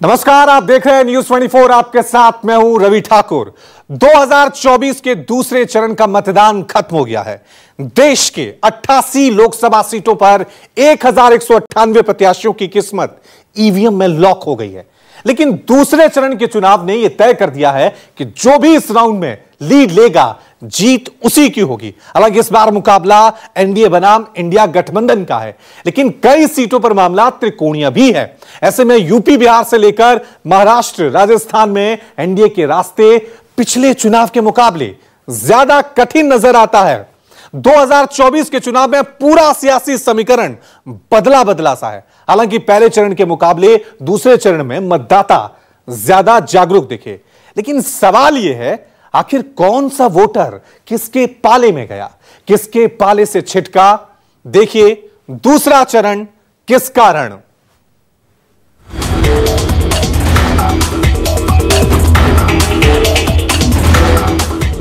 नमस्कार, आप देख रहे हैं न्यूज 24। आपके साथ मैं हूं रवि ठाकुर। 2024 के दूसरे चरण का मतदान खत्म हो गया है। देश के 88 लोकसभा सीटों पर 1198 प्रत्याशियों की किस्मत ईवीएम में लॉक हो गई है। लेकिन दूसरे चरण के चुनाव ने यह तय कर दिया है कि जो भी इस राउंड में लीड लेगा, जीत उसी की होगी। हालांकि इस बार मुकाबला एनडीए बनाम इंडिया गठबंधन का है, लेकिन कई सीटों पर मामला त्रिकोणीय भी है। ऐसे में यूपी, बिहार से लेकर महाराष्ट्र, राजस्थान में एनडीए के रास्ते पिछले चुनाव के मुकाबले ज्यादा कठिन नजर आता है। 2024 के चुनाव में पूरा सियासी समीकरण बदला सा है। हालांकि पहले चरण के मुकाबले दूसरे चरण में मतदाता ज्यादा जागरूक दिखे, लेकिन सवाल यह है, आखिर कौन सा वोटर किसके पाले में गया, किसके पाले से छिटका? देखिए दूसरा चरण किस कारण।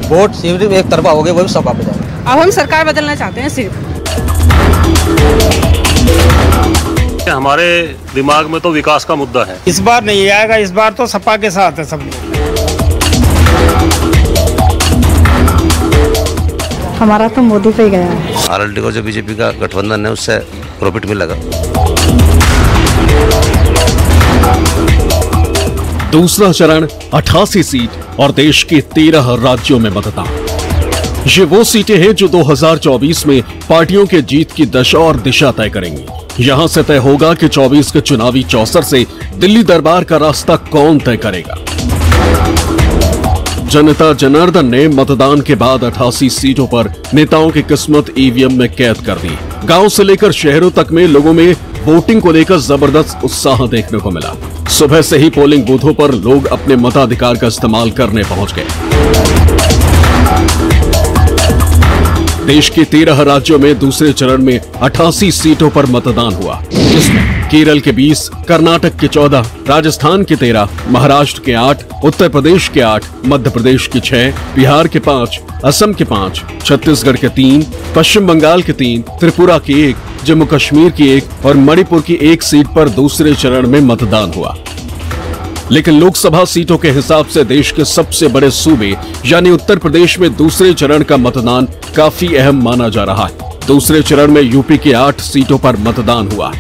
वोट सिर्फ एक तरफा हो गए, वो भी सपा पे जाएगा। अब हम सरकार बदलना चाहते हैं सिर्फ। हमारे दिमाग में तो विकास का मुद्दा है। इस बार नहीं आएगा, इस बार तो सपा के साथ है सब लोग। हमारा तो मोदी पे गया है। आरएलडी को जो बीजेपी का गठबंधन है उससे प्रॉफिट मिलेगा। दूसरा चरण 88 सीट और देश के 13 राज्यों में मतदान। ये वो सीटें हैं जो 2024 में पार्टियों के जीत की दशा और दिशा तय करेंगी। यहां से तय होगा कि 24 के चुनावी चौसर से दिल्ली दरबार का रास्ता कौन तय करेगा। जनता जनार्दन ने मतदान के बाद 88 सीटों पर नेताओं की किस्मत ईवीएम में कैद कर दी। गांव से लेकर शहरों तक में लोगों में वोटिंग को लेकर जबरदस्त उत्साह देखने को मिला। सुबह से ही पोलिंग बूथों पर लोग अपने मताधिकार का इस्तेमाल करने पहुंच गए। देश के 13 राज्यों में दूसरे चरण में 88 सीटों पर मतदान हुआ, जिसमें केरल के 20, कर्नाटक के 14, राजस्थान के 13, महाराष्ट्र के 8, उत्तर प्रदेश के 8, मध्य प्रदेश के 6, बिहार के 5, असम के 5, छत्तीसगढ़ के 3, पश्चिम बंगाल के 3, त्रिपुरा की 1, जम्मू कश्मीर की 1 और मणिपुर की 1 सीट पर दूसरे चरण में मतदान हुआ। लेकिन लोकसभा सीटों के हिसाब से देश के सबसे बड़े सूबे यानी उत्तर प्रदेश में दूसरे चरण का मतदान काफी अहम माना जा रहा है। दूसरे चरण में यूपी के 8 सीटों पर मतदान हुआ।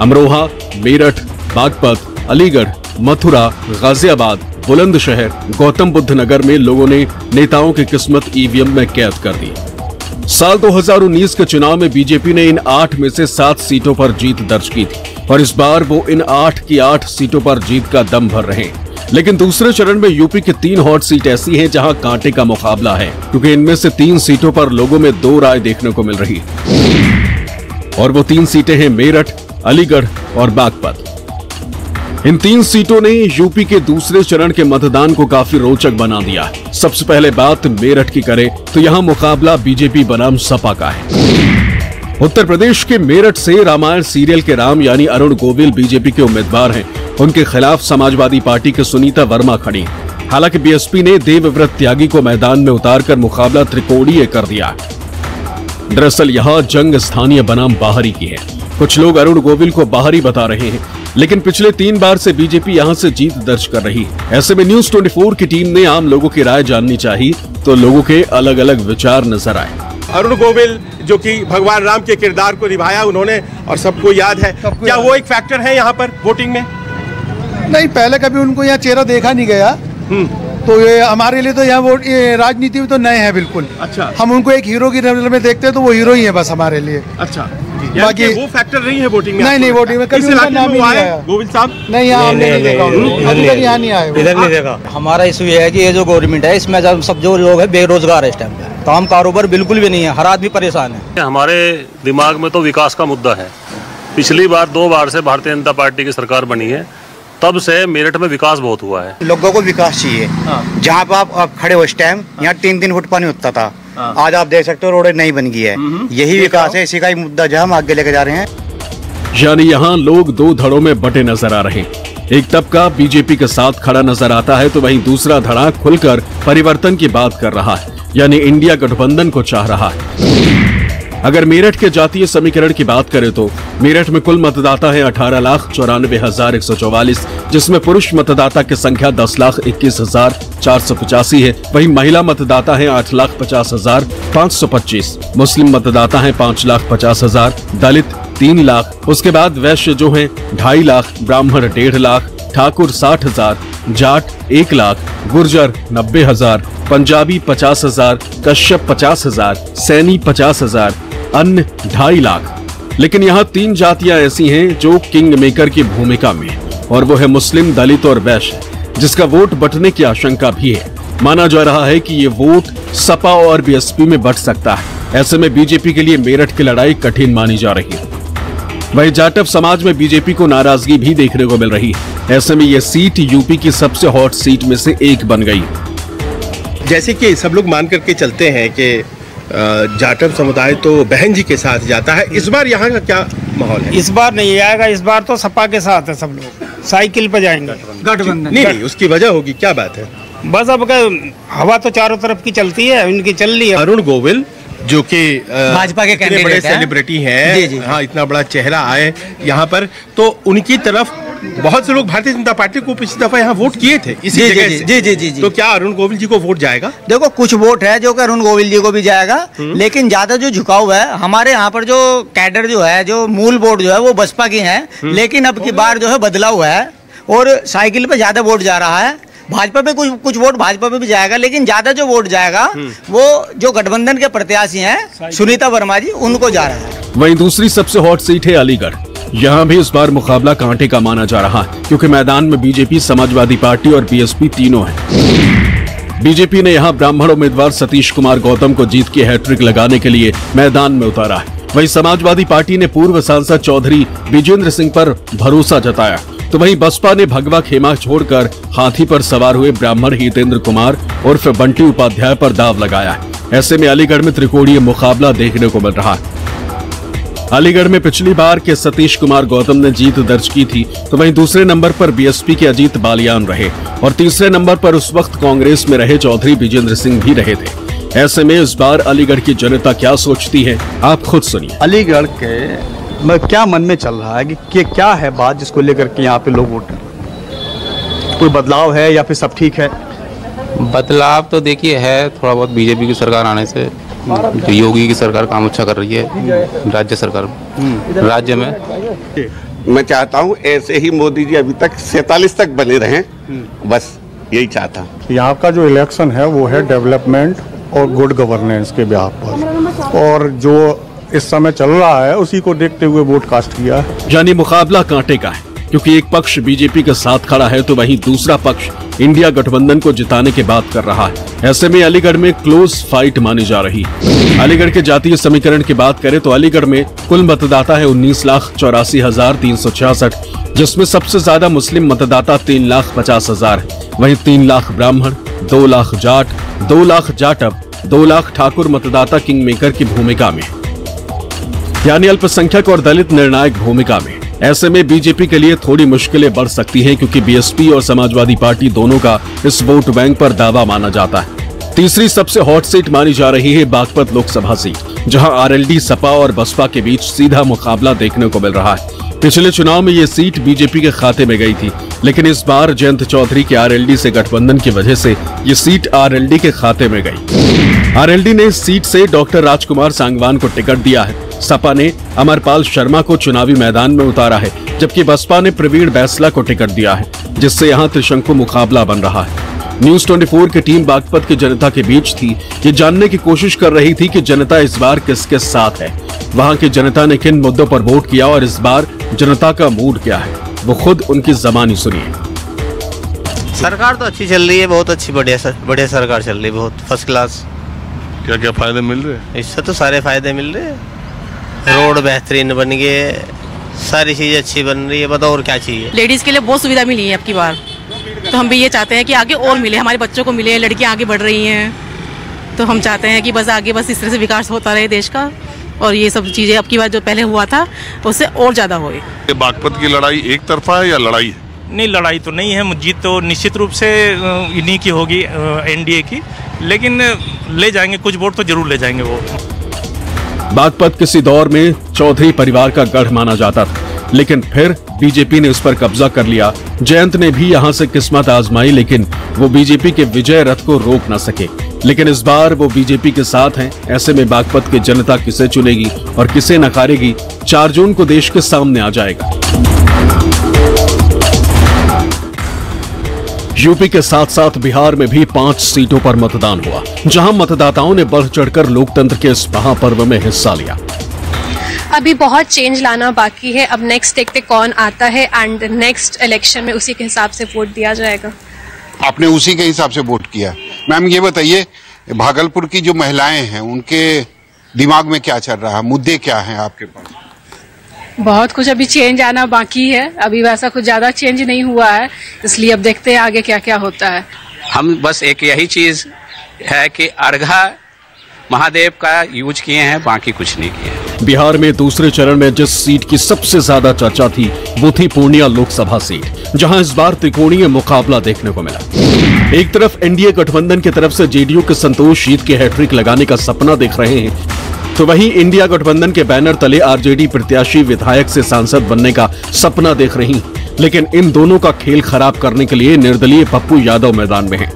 अमरोहा, मेरठ, बागपत, अलीगढ़, मथुरा, गाजियाबाद, बुलंदशहर, गौतम बुद्ध नगर में लोगों ने नेताओं की किस्मत ईवीएम में कैद कर दी। साल 2019 के चुनाव में बीजेपी ने इन 8 में से 7 सीटों पर जीत दर्ज की थी और इस बार वो इन 8 की 8 सीटों पर जीत का दम भर रहे हैं। लेकिन दूसरे चरण में यूपी की 3 हॉट सीट ऐसी हैं जहां कांटे का मुकाबला है, क्योंकि इनमें से 3 सीटों पर लोगों में 2 राय देखने को मिल रही है और वो 3 सीटें हैं मेरठ, अलीगढ़ और बागपत। इन 3 सीटों ने यूपी के दूसरे चरण के मतदान को काफी रोचक बना दिया है। सबसे पहले बात मेरठ की करें तो यहाँ मुकाबला बीजेपी बनाम सपा का है। उत्तर प्रदेश के मेरठ से रामायण सीरियल के राम यानी अरुण गोविल बीजेपी के उम्मीदवार हैं। उनके खिलाफ समाजवादी पार्टी के सुनीता वर्मा खड़ी। हालांकि बीएसपी ने देवव्रत त्यागी को मैदान में उतारकर मुकाबला त्रिकोणीय कर दिया। दरअसल यहाँ जंग स्थानीय बनाम बाहरी की है। कुछ लोग अरुण गोविल को बाहरी बता रहे हैं, लेकिन पिछले 3 बार से बीजेपी यहां से जीत दर्ज कर रही है। ऐसे में न्यूज 24 की टीम ने आम लोगों की राय जाननी चाहिए तो लोगों के अलग अलग विचार नजर आए। अरुण गोविल जो कि भगवान राम के किरदार को निभाया उन्होंने और सबको याद है, क्या वो एक फैक्टर है यहाँ पर वोटिंग में? नहीं, पहले कभी उनको यहाँ चेहरा देखा नहीं गया, तो ये हमारे लिए तो यहाँ राजनीति में तो नए हैं बिल्कुल। अच्छा, हम उनको एक हीरो की नजर में देखते हैं तो वो हीरो ही है बस हमारे लिए। अच्छा, बाकी वो फैक्टर नहीं है वोटिंग में? नहीं, वोटिंग में कभी उनका नाम ही नहीं आया। गोविल साहब नहीं, यहाँ नहीं देखा, अभी तक यहाँ नहीं आए, इधर नहीं देखा। हमारा इशू ये है कि ये जो गवर्नमेंट है इसमें सब जो लोग है बेरोजगार है, इस टाइम पे काम कारोबार बिल्कुल भी नहीं है, हर आदमी परेशान है। हमारे दिमाग में तो विकास का मुद्दा है। पिछली बार 2 बार से भारतीय जनता पार्टी की सरकार बनी है, तब से मेरठ में विकास बहुत हुआ है। लोगों को विकास चाहिए। जहाँ पे आप खड़े हो इस टाइम यहाँ 3 फुट पानी होता था, आज आप देख सकते हो रोड नई बन गई है। यही विकास है, इसी का ही मुद्दा जो हम आगे लेके जा रहे हैं। यानी यहाँ लोग 2 धड़ों में बटे नजर आ रहे हैं। एक तबका बीजेपी के साथ खड़ा नजर आता है तो वहीं दूसरा धड़ा खुलकर परिवर्तन की बात कर रहा है, यानी इंडिया गठबंधन को चाह रहा है। अगर मेरठ के जातीय समीकरण की बात करें तो मेरठ में कुल मतदाता है 18,94,144, जिसमें पुरुष मतदाता की संख्या 10,21,485 है। वहीं महिला मतदाता है 8,50,525, मुस्लिम मतदाता है 5,50,000, दलित 3 लाख, उसके बाद वैश्य जो है 2.5 लाख, ब्राह्मण 1.5 लाख, ठाकुर 60,000, जाट 1 लाख, गुर्जर 90,000, पंजाबी 50,000, कश्यप 50,000, सैनी 50,000, अन्य 2.5 लाख। लेकिन यहाँ 3 जातियां ऐसी हैं जो किंग मेकर की भूमिका में, और वो है मुस्लिम, दलित और वैश्य, जिसका वोट बंटने की आशंका भी है। माना जा रहा है कि ये वोट सपा और बीएसपी में बंट सकता है। ऐसे में बीजेपी के लिए मेरठ की लड़ाई कठिन मानी जा रही है। वहीं जाटव समाज में बीजेपी को नाराजगी भी देखने को मिल रही है। ऐसे में ये सीट यूपी की सबसे हॉट सीट में से एक बन गई। जैसे कि सब लोग मान करके चलते हैं कि जाटव समुदाय तो बहन जी के साथ जाता है, इस बार यहाँ का क्या माहौल है? इस बार नहीं आएगा, इस बार तो सपा के साथ है, सब लोग साइकिल पे जाएंगे गठबंधन। नहीं, उसकी वजह होगी, क्या बात है? बस अब हवा तो चारों तरफ की चलती है, उनकी चल रही है। अरुण गोविल जो कि भाजपा के इतने बड़े सेलिब्रिटी हैं, हाँ, इतना बड़ा चेहरा आए यहाँ पर, तो उनकी तरफ बहुत से लोग भारतीय जनता पार्टी को पिछली दफा यहाँ वोट किए थे इसी जगह से। जी। तो क्या अरुण गोविल जी को वोट जाएगा? देखो, कुछ वोट है जो कि अरुण गोविल जी को भी जाएगा, लेकिन ज्यादा जो झुकाव है हमारे यहाँ पर, जो कैडर जो है, जो मूल वोट जो है वो बसपा की है, लेकिन अब की बार जो है बदलाव है और साइकिल पे ज्यादा वोट जा रहा है। भाजपा पे कुछ वोट भाजपा पे भी जाएगा, लेकिन ज्यादा जो वोट जाएगा वो जो गठबंधन के प्रत्याशी हैं सुनीता वर्मा जी, उनको जा रहा है। वहीं दूसरी सबसे हॉट सीट है अलीगढ़। यहाँ भी इस बार मुकाबला कांटे का माना जा रहा है, क्योंकि मैदान में बीजेपी, समाजवादी पार्टी और बीएसपी तीनों हैं। बीजेपी ने यहाँ ब्राह्मण उम्मीदवार सतीश कुमार गौतम को जीत की हैट्रिक लगाने के लिए मैदान में उतारा है। वहीं समाजवादी पार्टी ने पूर्व सांसद चौधरी विजेंद्र सिंह पर भरोसा जताया, तो वहीं बसपा ने भगवा खेमा छोड़कर हाथी पर सवार हुए ब्राह्मण हितेंद्र कुमार उर्फ बंटी उपाध्याय पर दाव लगाया है। ऐसे में अलीगढ़ में त्रिकोणीय मुकाबला देखने को मिल रहा है। अलीगढ़ में पिछली बार के सतीश कुमार गौतम ने जीत दर्ज की थी, तो वहीं दूसरे नंबर पर बीएसपी के अजीत बालियान रहे और तीसरे नंबर पर उस वक्त कांग्रेस में रहे चौधरी विजेंद्र सिंह भी रहे थे। ऐसे में इस बार अलीगढ़ की जनता क्या सोचती है, आप खुद सुनिए। अलीगढ़ के क्या मन में चल रहा है कि क्या है बात जिसको लेकर के यहाँ पे लोग वोट कर, कोई बदलाव है या फिर सब ठीक है? बदलाव तो देखिए है थोड़ा बहुत, बीजेपी की सरकार आने से, जो योगी की सरकार काम अच्छा कर रही है राज्य सरकार राज्य में। मैं चाहता हूँ ऐसे ही मोदी जी अभी तक 47 तक बने रहें, बस यही चाहता हूँ। यहाँ का जो इलेक्शन है वो है डेवलपमेंट और गुड गवर्नेंस के बिहाफ पर, और जो इस समय चल रहा है उसी को देखते हुए वोट कास्ट किया है। यानी मुकाबला कांटे का है, क्योंकि एक पक्ष बीजेपी के साथ खड़ा है तो वहीं दूसरा पक्ष इंडिया गठबंधन को जिताने की बात कर रहा है। ऐसे में अलीगढ़ में क्लोज फाइट मानी जा रही है। अलीगढ़ के जातीय समीकरण की बात करें तो अलीगढ़ में कुल मतदाता है 19,84,366, जिसमें सबसे ज्यादा मुस्लिम मतदाता 3,50,000 है। वहीं 3 लाख ब्राह्मण, 2 लाख जाट, 2 लाख जाटव, 2 लाख ठाकुर मतदाता किंग मेकर की भूमिका में, यानी अल्पसंख्यक और दलित निर्णायक भूमिका में। ऐसे में बीजेपी के लिए थोड़ी मुश्किलें बढ़ सकती हैं, क्योंकि बीएसपी और समाजवादी पार्टी दोनों का इस वोट बैंक पर दावा माना जाता है। तीसरी सबसे हॉट सीट मानी जा रही है बागपत लोकसभा सीट, जहां आरएलडी, सपा और बसपा के बीच सीधा मुकाबला देखने को मिल रहा है। पिछले चुनाव में ये सीट बीजेपी के खाते में गई थी, लेकिन इस बार जयंत चौधरी के आरएलडी से गठबंधन की वजह से ये सीट आरएलडी के खाते में गई। आरएलडी ने इस सीट से डॉक्टर राजकुमार सांगवान को टिकट दिया है। सपा ने अमरपाल शर्मा को चुनावी मैदान में उतारा है, जबकि बसपा ने प्रवीण बैसला को टिकट दिया है, जिससे यहाँ त्रिशंकु मुकाबला बन रहा है। न्यूज 24 की टीम बागपत की जनता के बीच थी, ये जानने की कोशिश कर रही थी कि जनता इस बार किसके साथ है, वहाँ की जनता ने किन मुद्दों पर वोट किया और इस बार जनता का मूड क्या है, वो खुद उनकी ज़बानी सुनिए। सरकार तो अच्छी चल रही है, बहुत अच्छी, बढ़िया सरकार चल रही है, बहुत फर्स्ट क्लास। क्या क्या फायदे मिल रहे हैं? इससे तो सारे फायदे मिल रहे हैं, रोड बेहतरीन बन गए, सारी चीजें अच्छी बन रही है, बताओ और क्या चाहिए। लेडीज के लिए बहुत सुविधा मिली है अब की बार, तो हम भी ये चाहते हैं कि आगे और मिले, हमारे बच्चों को मिले, लड़कियां आगे बढ़ रही हैं, तो हम चाहते हैं कि बस आगे बस इस तरह से विकास होता रहे देश का, और ये सब चीजें अब की बार जो पहले हुआ था उससे और ज्यादा होए। बागपत की लड़ाई एक तरफा है या लड़ाई है? नहीं, लड़ाई तो नहीं है, जीत तो निश्चित रूप से इन्हीं की होगी, एनडीए की, लेकिन ले जाएंगे कुछ वोट तो जरूर ले जाएंगे वो। बागपत किसी दौर में चौधरी परिवार का गढ़ माना जाता था, लेकिन फिर बीजेपी ने इस पर कब्जा कर लिया। जयंत ने भी यहां से किस्मत आजमाई, लेकिन वो बीजेपी के विजय रथ को रोक न सके। लेकिन इस बार वो बीजेपी के साथ हैं। ऐसे में बागपत की जनता किसे चुनेगी और किसे नकारेगी, 4 जून को देश के सामने आ जाएगा। यूपी के साथ साथ बिहार में भी 5 सीटों पर मतदान हुआ, जहां मतदाताओं ने बढ़ चढ़कर लोकतंत्र के इस महापर्व में हिस्सा लिया। अभी बहुत चेंज लाना बाकी है। अब नेक्स्ट देखते कौन आता है एंड नेक्स्ट इलेक्शन में उसी के हिसाब से वोट दिया जाएगा। आपने उसी के हिसाब से वोट किया। मैम ये बताइए, भागलपुर की जो महिलाएं हैं उनके दिमाग में क्या चल रहा है, मुद्दे क्या हैं आपके पास? बहुत कुछ अभी चेंज आना बाकी है। अभी वैसा कुछ ज्यादा चेंज नहीं हुआ है, इसलिए अब देखते हैं आगे क्या क्या होता है। हम बस एक यही चीज है कि अर्घा महादेव का यूज किए हैं, बाकी कुछ नहीं किए। बिहार में दूसरे चरण में जिस सीट की सबसे ज्यादा चर्चा थी वो थी पूर्णिया लोकसभा सीट, जहां इस बार त्रिकोणीय मुकाबला देखने को मिला। एक तरफ एनडीए गठबंधन की तरफ से जेडीयू के संतोष शीत के हैट्रिक लगाने का सपना देख रहे हैं, तो वहीं इंडिया गठबंधन के बैनर तले आरजेडी प्रत्याशी विधायक से सांसद बनने का सपना देख रही। लेकिन इन दोनों का खेल खराब करने के लिए निर्दलीय पप्पू यादव मैदान में है।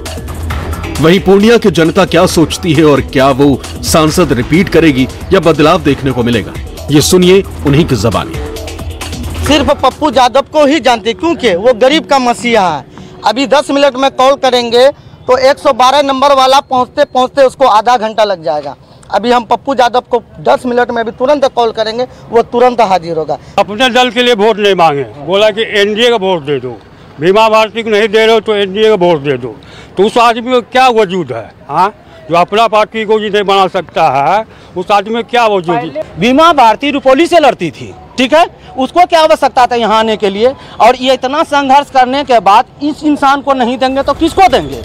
वहीं पूर्णिया की जनता क्या सोचती है और क्या वो सांसद रिपीट करेगी या बदलाव देखने को मिलेगा, ये सुनिए उन्हीं की ज़बानी। सिर्फ पप्पू यादव को ही जानते, क्योंकि वो गरीब का मसीहा है। अभी 10 मिनट में कॉल करेंगे तो 112 नंबर वाला पहुंचते पहुंचते उसको आधा घंटा लग जाएगा। अभी हम पप्पू यादव को 10 मिनट में अभी तुरंत कॉल करेंगे, वो तुरंत हाजिर होगा। अपने दल के लिए वोट नहीं मांगे, बोला कि एनडीए का वोट दे दो। बीमा भारती को नहीं दे रहे हो तो एनडीए का वोट दे दो। तो उस आदमी में क्या वजूद है, हाँ, जो अपना पार्टी को नहीं बना सकता है, उस आदमी में क्या वजूद है? बीमा भारती रुपौली से लड़ती थी, ठीक है, उसको क्या आवश्यकता था यहाँ आने के लिए? और ये इतना संघर्ष करने के बाद इस इंसान को नहीं देंगे तो किसको देंगे?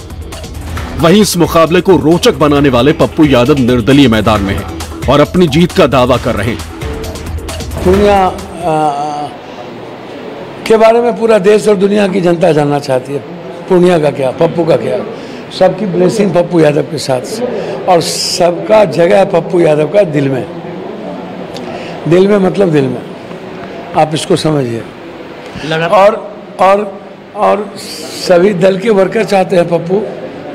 वहीं इस मुकाबले को रोचक बनाने वाले पप्पू यादव निर्दलीय मैदान में हैं और अपनी जीत का दावा कर रहे हैं। पूर्णिया के बारे में पूरा देश और दुनिया की जनता जानना चाहती है। पूर्णिया का क्या, पप्पू का क्या, सबकी ब्लेसिंग पप्पू यादव के साथ, और सबका जगह है पप्पू यादव का दिल में। दिल में मतलब दिल में, आप इसको समझिए। और सभी दल के वर्कर चाहते हैं पप्पू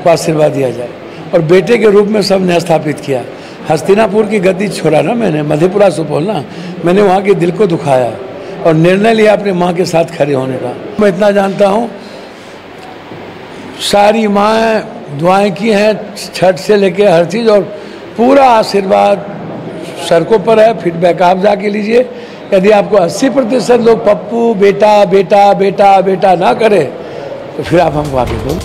को आशीर्वाद दिया जाए, और बेटे के रूप में सबने स्थापित किया। हस्तिनापुर की गद्दी छोड़ा ना मैंने, मधेपुरा सुपौल ना, मैंने वहाँ के दिल को दुखाया और निर्णय लिया अपने माँ के साथ खड़े होने का। मैं इतना जानता हूँ, सारी माँ दुआएं की हैं, छठ से लेके हर चीज़, और पूरा आशीर्वाद सड़कों पर है। फीडबैक आप जाके लीजिए। यदि आपको 80% लोग पप्पू बेटा बेटा बेटा बेटा ना करे तो फिर आप हमको आगे दो।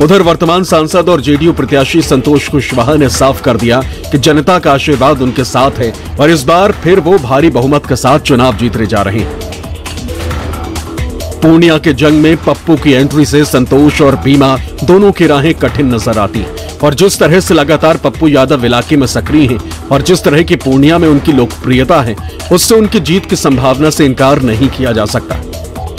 उधर वर्तमान सांसद और जेडीयू प्रत्याशी संतोष कुशवाहा ने साफ कर दिया कि जनता का आशीर्वाद उनके साथ है और इस बार फिर वो भारी बहुमत के साथ चुनाव जीतने जा रहे हैं। पूर्णिया के जंग में पप्पू की एंट्री से संतोष और बीमा दोनों की राहें कठिन नजर आती और जिस तरह से लगातार पप्पू यादव इलाके में सक्रिय हैं और जिस तरह की पूर्णिया में उनकी लोकप्रियता है, उससे उनकी जीत की संभावना से इनकार नहीं किया जा सकता।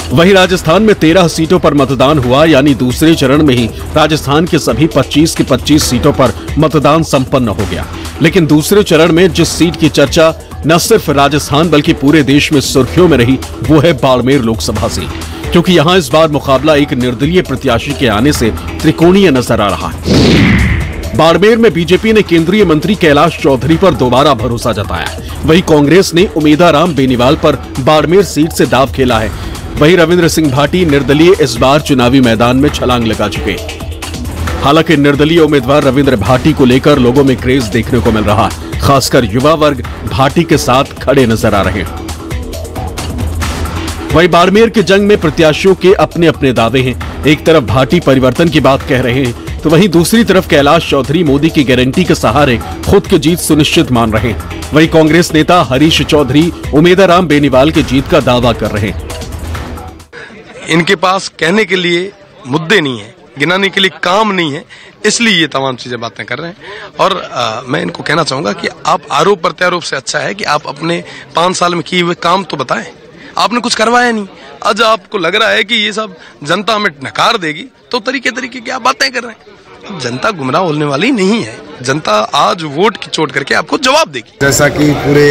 वहीं राजस्थान में 13 सीटों पर मतदान हुआ, यानी दूसरे चरण में ही राजस्थान के सभी 25 की 25 सीटों पर मतदान संपन्न हो गया। लेकिन दूसरे चरण में जिस सीट की चर्चा न सिर्फ राजस्थान बल्कि पूरे देश में सुर्खियों में रही, वो है बाड़मेर लोकसभा सीट, क्योंकि यहां इस बार मुकाबला एक निर्दलीय प्रत्याशी के आने से त्रिकोणीय नजर आ रहा है। बाड़मेर में बीजेपी ने केंद्रीय मंत्री कैलाश चौधरी पर दोबारा भरोसा जताया। वहीं कांग्रेस ने उमेदाराम बेनीवाल पर बाड़मेर सीट से दाव खेला है। वहीं रविंद्र सिंह भाटी निर्दलीय इस बार चुनावी मैदान में छलांग लगा चुके। हालांकि निर्दलीय उम्मीदवार रविंद्र भाटी को लेकर लोगों में क्रेज देखने को मिल रहा है। खासकर युवा वर्ग भाटी के साथ खड़े नजर आ रहे हैं। वहीं बाड़मेर के जंग में प्रत्याशियों के अपने अपने दावे हैं। एक तरफ भाटी परिवर्तन की बात कह रहे हैं, तो वहीं दूसरी तरफ कैलाश चौधरी मोदी की गारंटी के सहारे खुद की जीत सुनिश्चित मान रहे हैं। वहीं कांग्रेस नेता हरीश चौधरी उमेदाराम बेनीवाल की जीत का दावा कर रहे हैं। इनके पास कहने के लिए मुद्दे नहीं है, गिनाने के लिए काम नहीं है, इसलिए ये तमाम चीजें बातें कर रहे हैं। और मैं इनको कहना चाहूंगा कि आप आरोप प्रत्यारोप से अच्छा है कि आप अपने 5 साल में किए हुए काम तो बताएं। आपने कुछ करवाया नहीं, आज आपको लग रहा है कि ये सब जनता हमें नकार देगी, तो तरीके की आप बातें कर रहे हैं। जनता गुमराह होने वाली नहीं है। जनता आज वोट की चोट करके आपको जवाब देगी। जैसा कि पूरे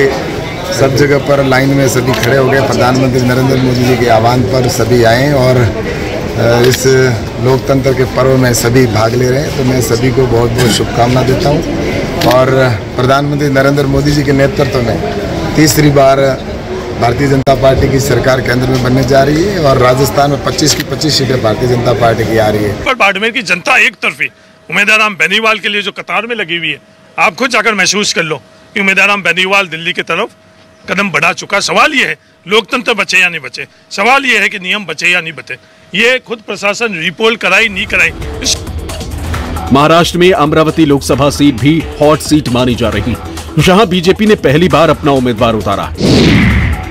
सब जगह पर लाइन में सभी खड़े हो गए, प्रधानमंत्री नरेंद्र मोदी जी के आह्वान पर सभी आए और इस लोकतंत्र के पर्व में सभी भाग ले रहे हैं। तो मैं सभी को बहुत बहुत शुभकामना देता हूं और प्रधानमंत्री नरेंद्र मोदी जी के नेतृत्व में तीसरी बार भारतीय जनता पार्टी की सरकार केंद्र में बनने जा रही है और राजस्थान में 25 की 25 सीटें भारतीय जनता पार्टी की आ रही है। पर बाड़मेर की जनता एक तरफी उम्मीदवार राम बेनीवाल के लिए जो कतार में लगी हुई है, आप खुद जाकर महसूस कर लो कि उम्मीदवार राम बेनीवाल दिल्ली की तरफ कदम बढ़ा चुका। सवाल ये है लोकतंत्र बचे या नहीं बचे, सवाल ये है कि नियम बचे या नहीं बचे। ये खुद प्रशासन रिपोल कराई नहीं कराई। महाराष्ट्र में अमरावती लोकसभा सीट भी हॉट सीट मानी जा रही, जहां बीजेपी ने पहली बार अपना उम्मीदवार उतारा।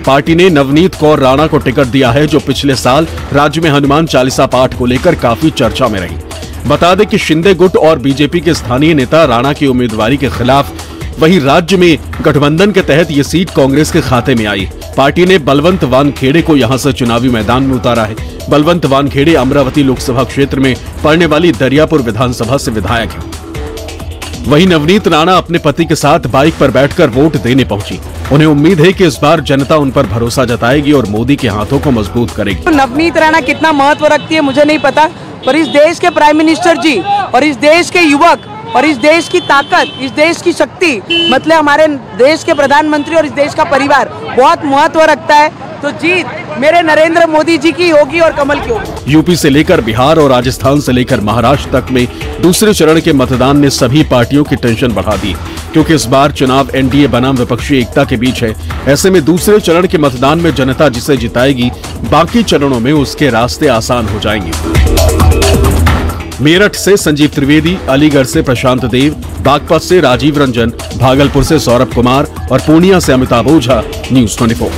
पार्टी ने नवनीत कौर राणा को टिकट दिया है, जो पिछले साल राज्य में हनुमान चालीसा पाठ को लेकर काफी चर्चा में रही। बता दें कि शिंदे गुट और बीजेपी के स्थानीय नेता राणा की उम्मीदवारी के खिलाफ, वहीं राज्य में गठबंधन के तहत ये सीट कांग्रेस के खाते में आई। पार्टी ने बलवंत वानखेड़े को यहां से चुनावी मैदान में उतारा है। बलवंत वानखेड़े अमरावती लोकसभा क्षेत्र में पड़ने वाली दरियापुर विधानसभा से विधायक हैं। वहीं नवनीत राणा अपने पति के साथ बाइक पर बैठकर वोट देने पहुंची। उन्हें उम्मीद है कि इस बार जनता उन पर भरोसा जताएगी और मोदी के हाथों को मजबूत करेगी। नवनीत राणा कितना महत्व रखती है मुझे नहीं पता, पर इस देश के प्राइम मिनिस्टर जी और इस देश के युवक और इस देश की ताकत, इस देश की शक्ति, मतलब हमारे देश के प्रधानमंत्री और इस देश का परिवार बहुत महत्व रखता है। तो जीत मेरे नरेंद्र मोदी जी की होगी और कमल की होगी। यूपी से लेकर बिहार और राजस्थान से लेकर महाराष्ट्र तक में दूसरे चरण के मतदान ने सभी पार्टियों की टेंशन बढ़ा दी, क्योंकि इस बार चुनाव एनडीए बनाम विपक्षी एकता के बीच है। ऐसे में दूसरे चरण के मतदान में जनता जिसे जिताएगी, बाकी चरणों में उसके रास्ते आसान हो जाएंगे। मेरठ से संजीव त्रिवेदी, अलीगढ़ से प्रशांत देव, बागपत से राजीव रंजन, भागलपुर से सौरभ कुमार और पूर्णिया से अमिताभ ओझा, न्यूज़ 24।